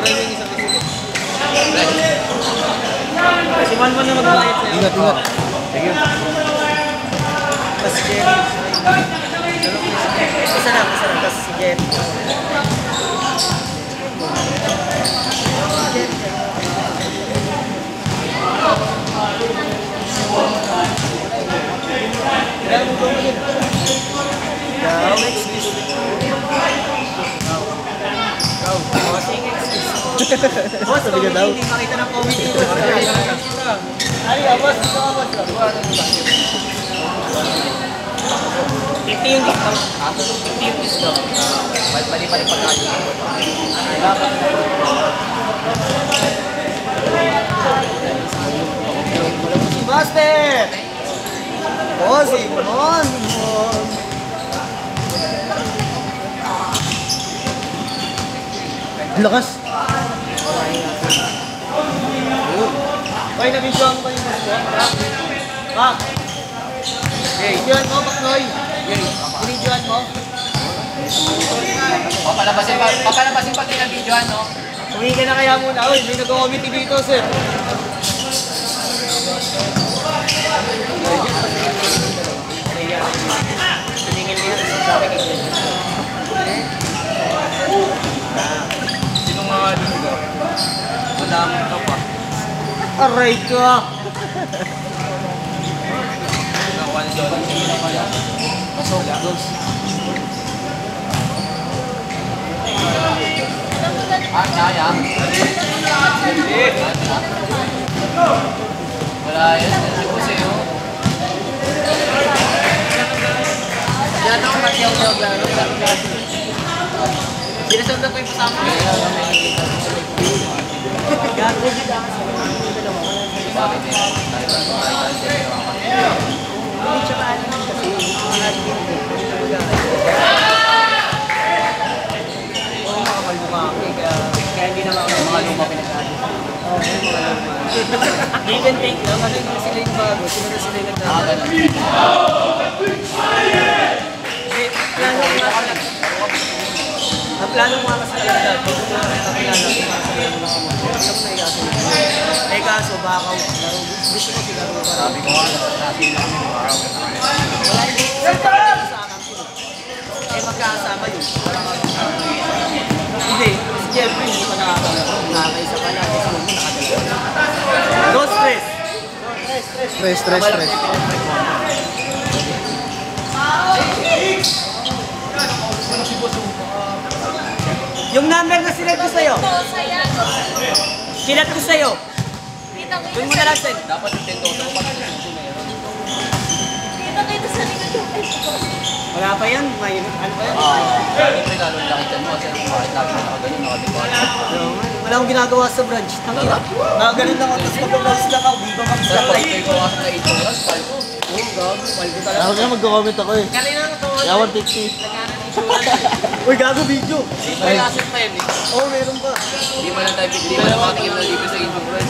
Si Manman na mag-bayad sa'yo. Ingat, ingat. Thank you. Tapos si Jerry. Isa lang. Tapos si Jerry. Boss, hindi makita ng comedy. Ay, boss, ito ka, boss. 50 yung discount. 50 yung discount. Bali pa rin pagkain. Si Master! Oh, si Mon! Lakas. Ay, nabidyoan mo ba yung gusto? Ha? Binidyoan mo, Baknoy? Binidyoan mo? Papalabasin pag pinabidyoan, no? Humingi ka na kaya muna. Uy, may nag-committee dito, sir. Tingin niya sa akin. Sino mga linggo? Madami ka pa. Aray ka! Nakuha ni John. Pasok, dos. Kaya? Hindi. Wala yan. Hindi ko sa'yo. Yan ako, matiyog-yog lang. Sinasundan ko yung pasama ko. Gago dito ako sa mga dalawa. Bakit eh? Hindi siya maalim kasi mga dito. Oo, makamalumaki. Kaya hindi naman ako Mga luma pinag-aali. Oo, mga luma. Give and take lang. Ano yung sila yung bago? Sila na sila yung nagdaan. Ganun. Plano ko nga pala. Ang plano ko nga kasi talaga. Dito ko nakakilala. Eh kaso, bakaw. Gusto ko sigaro. Sabi ko nga, natin lang yung araw. Wala yung sa akin. Eh magkakasama yun. Hindi. Si Jeffrey, hindi pa nakakalaro. Nakakaisa ka lang. Kasi mo nakadalawa. No stress. Stress. Yung number na sinet ko sa'yo. Sinet ko sa'yo. Doon mo na lang send. Dapat yung 10,000 ko pag ito na yun. Wala pa yan. Ano pa yan? Siyempre lalo nakita mo kasi bakit lagi na nakaganon, nakadikwa. Wala akong ginagawa sa branch. Tangina. Nakaganon lang ako. Tapos mag-vlogs lang ako. Di ba mag-vlogs Pero lang? pag kayo ko kasi na 8 oras, pal ko. Oo, gago. Paldo talaga. Ako nga mag-comment ako eh. Kanina na ito. Yawan tikti. Uy, gago video. May asset pa yun eh. Oo, meron pa. Hindi mo lang tayo, hindi mo lang makatingin na libre sa insurance.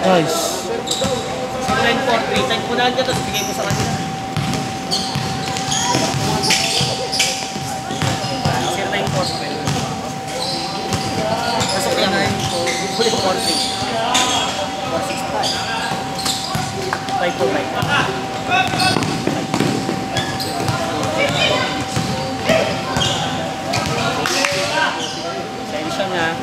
Nice. 943. Thank mo na dyan. Tapos bigay ko sa kanila. 0943. Pasok yan. 943. 465. 545. Sensya na.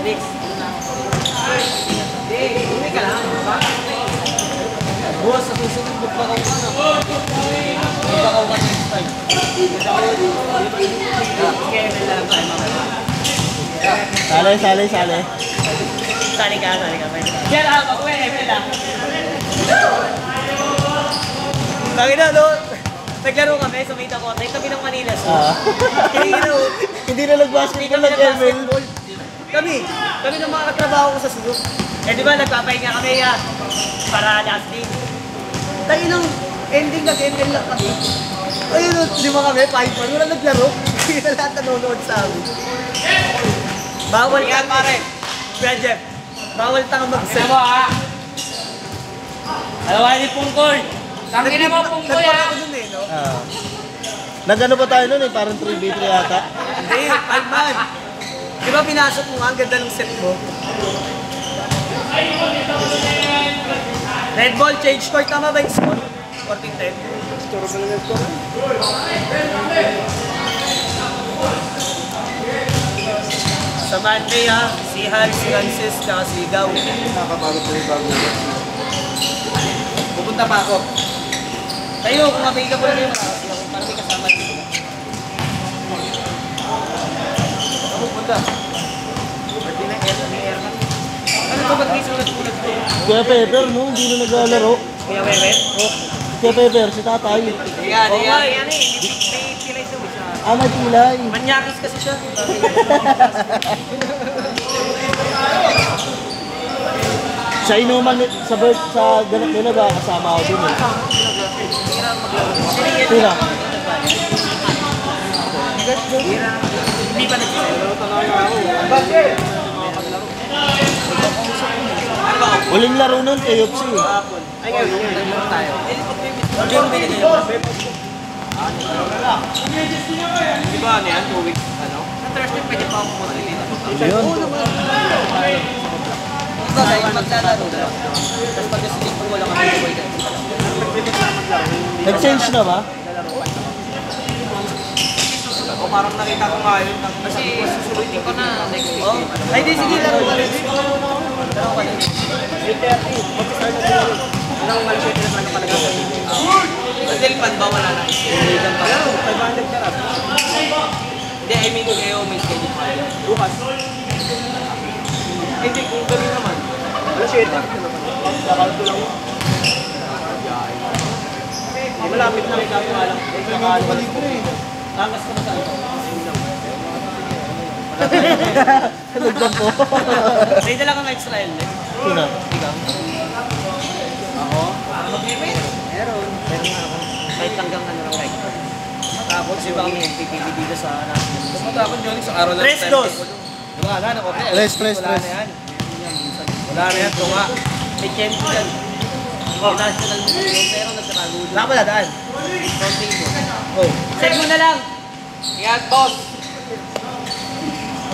Next. Hindi ka lang. Buwas sa susunod, magbakaw ka na. Magbakaw ka next time. Kaya may lang tayo mamaya. Sali. Sali ka. Diyan ako, mag-uwi, Emel ah. Tangin na, no? Naglaro kami sa may Dakota, tabi ng Manila. So, Ah. Hindi na hindi nag-basketball, kami nag-ML. nag-basketball. Kami ng mga katrabaho ko sa Sugo. Eh di ba, nagpapahinga kami para last day. Tayo ng ending nag-ML lang kami. Ayun, 5 kami, 5-1. Wala naglaro. Hindi na lahat nanonood sa amin. Bawal Ingat, pare. Kuya Jeff, bawal tanga mag-set. Ano mo ha? Alawa ni Pungkoy. Tangin mo Pungkoy Nagpaka ha? ko dun eh, no? Ah. Nag-ano pa tayo nun eh, parang 3v3 yata. Hindi, 5-man. Di ba pinasok mo nga, ang ganda ng set mo? Red ball, change court. Tama ba yung score? 14-10. Sa Monday ha, si Hal, si Francis, tsaka si Gaw. Nakakapagod po yung bago. Pupunta pa ako. Tayo, kung mabigay ka po lang yung makakasi ako, para may kasama yung sila. Ako pupunta. Pwede na air na. Ano ito ba't may sulat-sulat ko? Kuya Pepper, no? Hindi na naglalaro. Kuya Wewet? Kuya Pepper, si tatay. Yan, Oo nga, yan. yan eh. May pilay daw siya. Ah, may pilay. Manyakis kasi siya. Sa inuman, sa ganap nila ba, kasama ako dun eh. Sino? Hindi pa nagsiselero. Uling laro nun, KFC eh. Ay, ngayon, naglaro tayo. Hindi yung binigay yung Di ba ano yan? 2 weeks, ano? Sa Thursday, pwede pa ako pumunta dito. Ano yun? Ito, tayo maglalaro na. Tapos pag nasilip ko, wala kami yung boycott. Nag-change na ba? O parang nakita ko nga yun. Kasi susulitin ko na next week. Ay, di, sige, laro ka rin. Laro ka rin. 8:30. Mag-start na sila. Alam mo, malapit na talaga pala gagawin. Sa Delpan ba wala na? Iligan pa. 500 ka lang. Hindi, I mean kayo may schedule pa yun. Bukas. Hindi, kung gabi naman. Alas 7. Nakalto lang yun. Malapit na rin kaso nga lang. Tangas ka na saan? Nagdampo. May dala kang extra helmet. Sino? Ikaw? Ako? Mag-limit? Meron. Meron nga ako. Kahit hanggang ano lang like. Tapos iba kami NPPB dito sa natin. Tumatakot yun sa araw ng Tres dos! Wala na, okay. Tres. Wala na yan. Wala na yan, tunga. May champion yan. International movie pero nagkatago. Wala ka pala daan. Konti mo. Oh. Send mo na lang! Ingat, boss!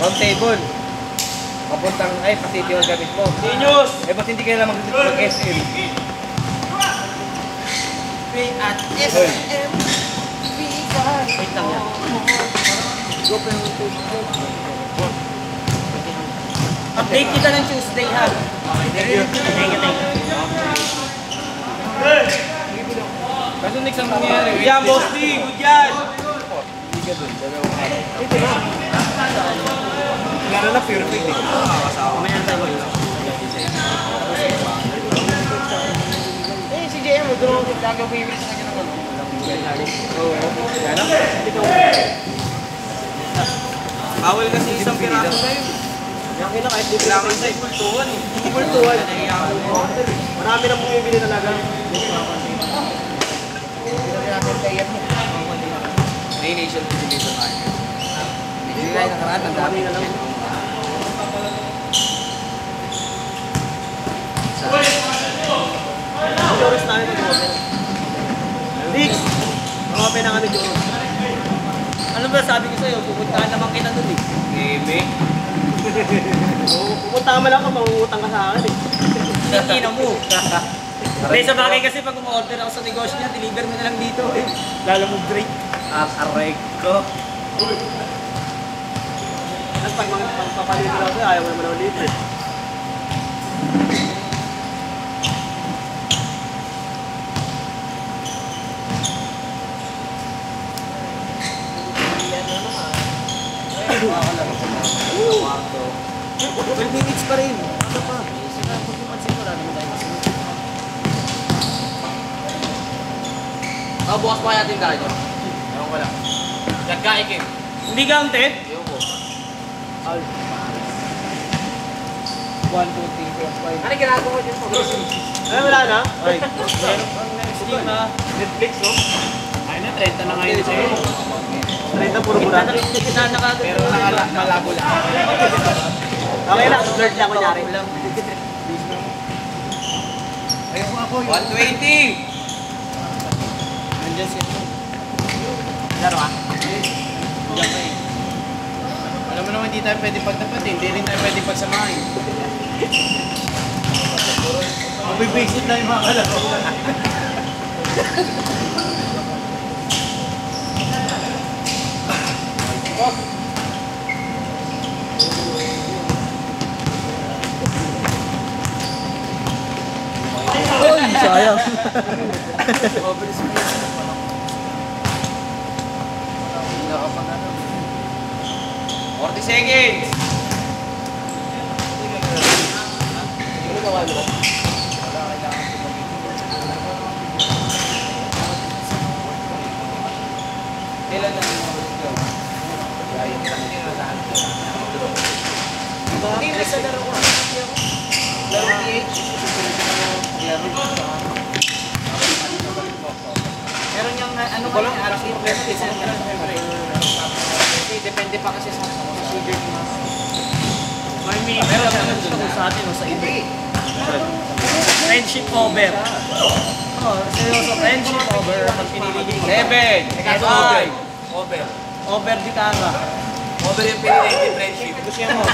Round table. Papuntang, ay, Pasiti yung gamit mo. Genius! Eh, ba't hindi kayo lang mag-SM? At SM. Wait lang yan. Update kita ng Tuesday ha. Thank you. Thank you. Kaso next ang nangyayari. Yan, boss D! Good yan! Lalo na perfect eh. Mamaya na tayo mag Eh, si JM, doon gagawin sa kanya ng ano. Oo. Yan bawal kasi isang piraso na yun. Yan kailan kahit dito Kailangan sa kultuhan eh. Kultuhan. Marami na bumibili talaga. May initial distribution tayo. Hindi na nakaraan, ang dami na lang. Ang oras tayo mag-open. Dix! Mag-open na kami doon. Ano ba sabi ko sa'yo? Pupuntahan naman kita doon eh. Eme. Pupunta ka man lang ka, mangungutang ka sa akin eh. Hindi na mo. May sa bagay kasi pag umorder ako sa negosyo niya, deliver mo na lang dito eh. Lalo mo break. Aray ko. At pag papalit lang sa'yo, ayaw mo naman ulit eh. Kwarto. 12 minutes pa rin. Ano pa? Sila, kung tumansin mo, wala naman tayo masunod. bukas pa kaya tindahan nyo. Ewan ko lang. Nagkaikim. Hindi counted? Ewan ko. 1, 2, 3, 4, 5. Ano ginagawa ko dyan? Ay, wala na? Ay. Meron pang next week na Netflix, no? Ay na, 30 na ngayon sa'yo. 30 puro mura. Kita na kagad. Pero malabo lang. Okay lang, flirt lang kunyari. Ayun ako. 120! Nandiyan siya. Laro ah? Alam mo naman hindi tayo pwede pagtapatin, hindi rin tayo pwede pagsamahin. Mabibisit na yung mga kalaro. Uy, sayang. 40 seconds! Kailan na hindi na sa laro ko. Laro PH. Meron yung ano ba yung araw yung problema December. Kasi depende pa kasi sa procedure ng mga. May meron sa atin o sa iba. Friendship over. Oh, seryoso, friendship over. Pag pinili niyo 7! Kaso Over. over di kaga. Over yung pinili yung friendship. Gusto mo,